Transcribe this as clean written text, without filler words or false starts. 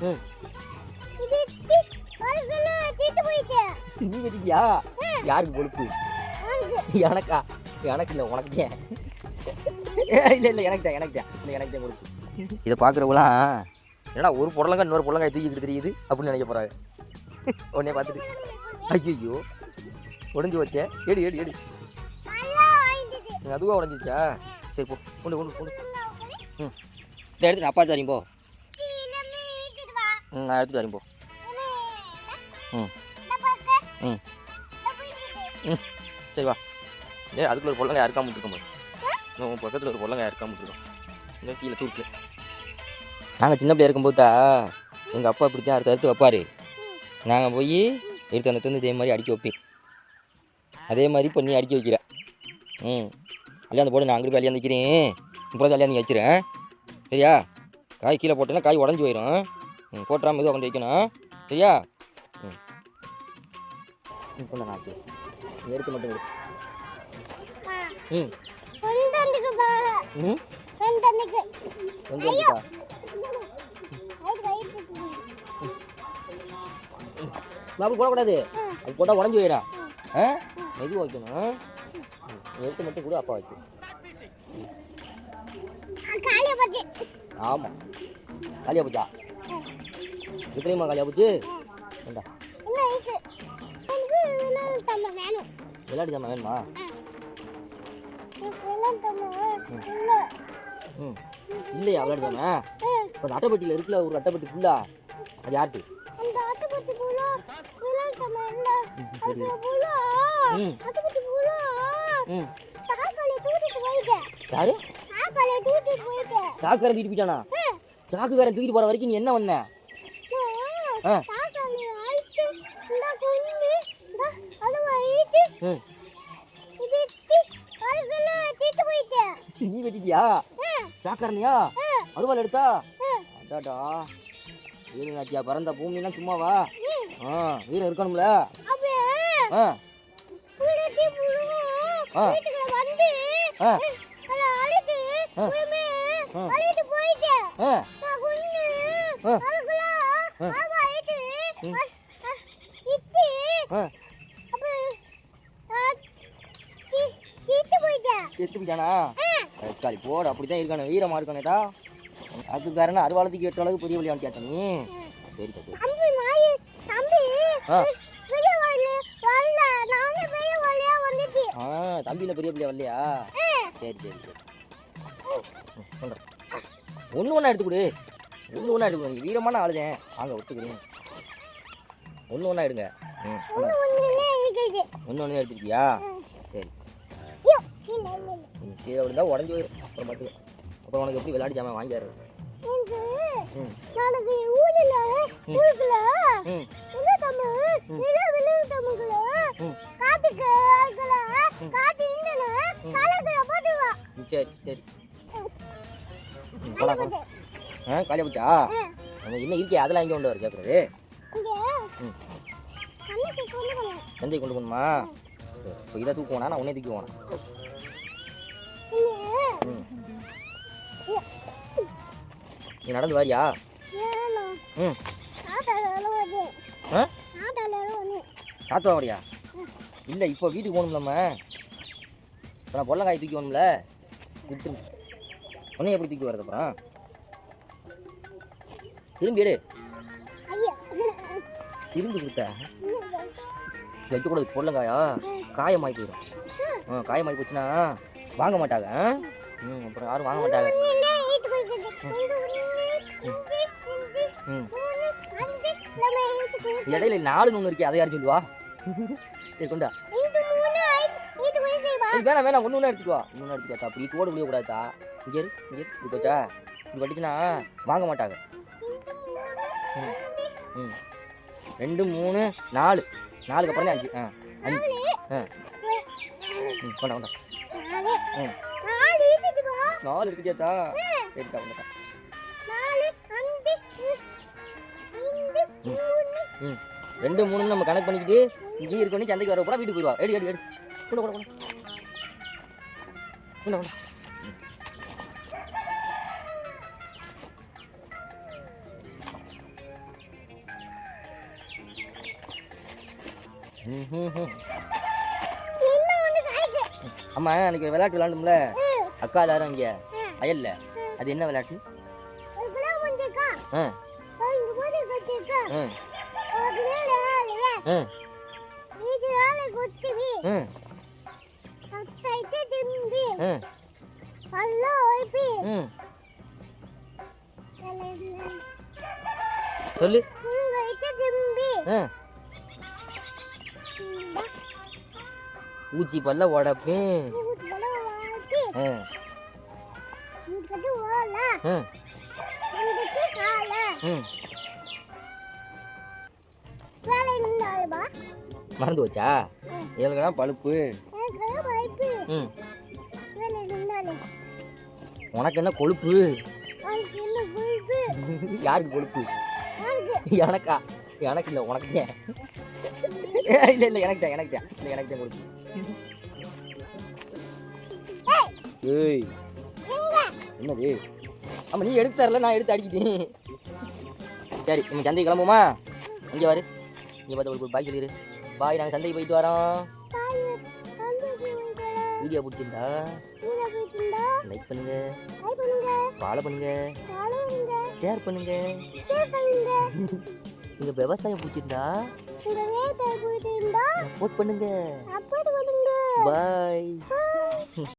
ம் நீ வெட்டிட்டியா? யாருக்கு கொழுப்பு? எனக்கா? எனக்கு இல்லை, உனக்கு தான். இல்லை எனக்கு தான் கொழுப்பு. இதை பார்க்குறவங்களாம் என்னடா ஒரு புடலங்காய் இன்னொரு புடலங்காய் தூக்கிட்டு தெரியுது அப்படின்னு நினைக்க போகிறாங்க. உடனே பார்த்துட்டு ஐயோ உடஞ்சி வச்சே, எடு அதுவாக உடஞ்சிருச்சா? சரி போ, கொண்டு ம் இதை எடுத்து நான் அப்பா தரீங்க போ. நான் எடுத்துட்டு வரேன் போ. ம் சரி வா. அதுக்குள்ள ஒரு பொருளங்க யாருக்காம இருக்கோம், பக்கத்தில் ஒரு பொருளங்க யாருக்காம இருக்கோம். இந்த கீழே தூக்கு. நாங்கள் சின்ன பிள்ளையா இருக்கும்போது எங்கள் அப்பா இப்படி தான் அறுத்து வைப்பார். நாங்கள் போய் எடுத்து அந்த தந்து இதே மாதிரி அடிக்க வைப்பேன். அதே மாதிரி இப்போ நீ அடிக்க வைக்கிற. அள்ளியாந்து போடு, நான் அங்கே போய் அள்ளியாந்து வைக்கிறேன். இப்போ அள்ளியாந்து நீ வச்சுறேன் சரியா? காய் கீழே போட்டேன்னா காய் உடஞ்சி போயிடும். போட்டுறாம எதுவும் கொண்டு வைக்கணும் சரியா? இப்போ நான் எடுத்து மட்டும் எடு. அப்படி போடக்கூடாது, அது போட்டால் உடஞ்சி போயிடும். மெதுவாக வைக்கணும். எடுத்து மட்டும் கூட அப்பா வைக்கும். ஆமாம் காலியாக போச்சா? எத்தனையுமா காலியாக போச்சு? வேண்டா விளையாட்டு ஜாமான் வேணுமா? இல்லையா விளையாட்டு ஜாமான்? இப்போ அந்த அட்டைப்பட்டியில் இருக்குல்ல, ஒரு அட்டைப்பட்டி ஃபுல்லா, அது யாருக்கு? யாரு? சாக்கு வேற தூக்கிட்டு போயிட்டானா? சாக்கு வேற தூக்கிட்டு போற வரைக்கும் நீ என்ன பண்ண? நீ வெட்டிட்டியா? சாக்கரணியா? அருவாள் எடுத்தா? அடாடா வீரனாச்சியா, பறந்த பூமினா சும்மாவா? வீரம் இருக்கணும்ல. சரி போட, அப்படித்தான் இருக்கணும், வீரமா இருக்கணும்டா. அதுக்காரன அறுவாளத்துக்கு 8 அளவுக்கு பெரிய வழியான்னு கேட்ட நீ. சரி தம்பியில் பெரிய பிள்ளையா வரலையா? சரி சொல்கிறேன். ஒன்று எடுத்துக்கொடு, ஒன்று எடுத்துக்கோ. நீங்கள் வீரமான ஆளுதேன், வாங்க ஒத்துக்கிறேன். ஒன்று எடுங்க. ஒன்று எடுத்துக்கிட்டியா? சரி கீழே விழுந்தா உடஞ்சி போயிடும். அப்புறம் பார்த்துக்கோ. அப்புறம் உனக்கு எப்படி விளையாடி ஜாமான் வாங்கிடுறது? சரி காலியா போச்சா? என்ன இருக்கே அதெல்லாம் இங்கே கொண்டு வர கேட்குறது? சந்தை கொண்டு போகணுமா? இப்போ இதை தூக்குவானா, நான் உன்னே தூக்குவானா? நீ நடந்து வாரியா? காத்து வாடியா? இல்லை இப்போ வீட்டுக்கு போகணும். நம்ம இப்போ நான் பொல்லங்காய் தூக்கி போகணும்ல. விட்டு உன்னை எப்படி தூக்கி வரது? அப்புறம் திரும்பி எடு. திரும்பி கொடுத்த வைக்கக்கூடாது. பொல்லங்காயா காயமாகி போயிடும். காயமாகி போச்சுன்னா வாங்க மாட்டாங்க. அப்புறம் யாரும் வாங்க மாட்டாங்க. இடையில 4 ஒன்று இருக்கே, அதை யாரும் சொல்லுவா? சரி கொண்டா. வேணாம் ஒன்று எடுத்துட்டு வா. ஒன்று எடுத்துட்டு வா. அப்படி தோடு முடியக்கூடாதா? இங்கே இப்படி போச்சா? இப்படி வட்டிச்சுன்னா வாங்க மாட்டாங்க. 2 3 4 4க்கு அப்புறம் 5 கொண்டா 4 இருக்குச்சேத்தா? சரிக்கா கொண்டா. 2 3 நம்ம கணக்கு பண்ணிக்கிட்டு இங்கே இருக்கணும். சந்தைக்கு வர போகிறா, வீட்டுக்கு போயிடுவா. எடு கொண்டு அம்மா அன்னைக்கு விளையாட்டு விளையாண்டும்ல அக்கா எல்லாரும் இங்கே வயல்ல அது என்ன விளையாட்டு? ஆ சொல்லு. பூச்சி பல்ல உடப்பேன். மறந்து வச்சா ஏழுகடா பழுப்பு. உனக்கு என்ன கொழுப்பு? யாருக்கு கொழுப்பு? எனக்கா? எனக்கு இல்லை, உனக்கு தான். இல்லை இல்லை எனக்கு தான், எனக்கு தான், இல்லை எனக்கு தான் கொழுப்பு. ஏய் என்னது? ஆமாம் நீ எடுத்து தரல, நான் எடுத்து அடிக்கிட்டேன். சரி நம்ம சந்தைக்கு கிளம்புமா? இங்கே வரு, நீ பார்த்து ஒரு பாய் சொல்லிடு. பாய், நாங்கள் சந்தைக்கு போயிட்டு வரோம். வீடியோ பிடிச்சிருந்தா லைக் பண்ணுங்க, ஃபாலோ பண்ணுங்க, ஷேர் பண்ணுங்க. உங்க விவசாயம் பிடிச்சிருந்தா சப்போர்ட் பண்ணுங்க. பாய்.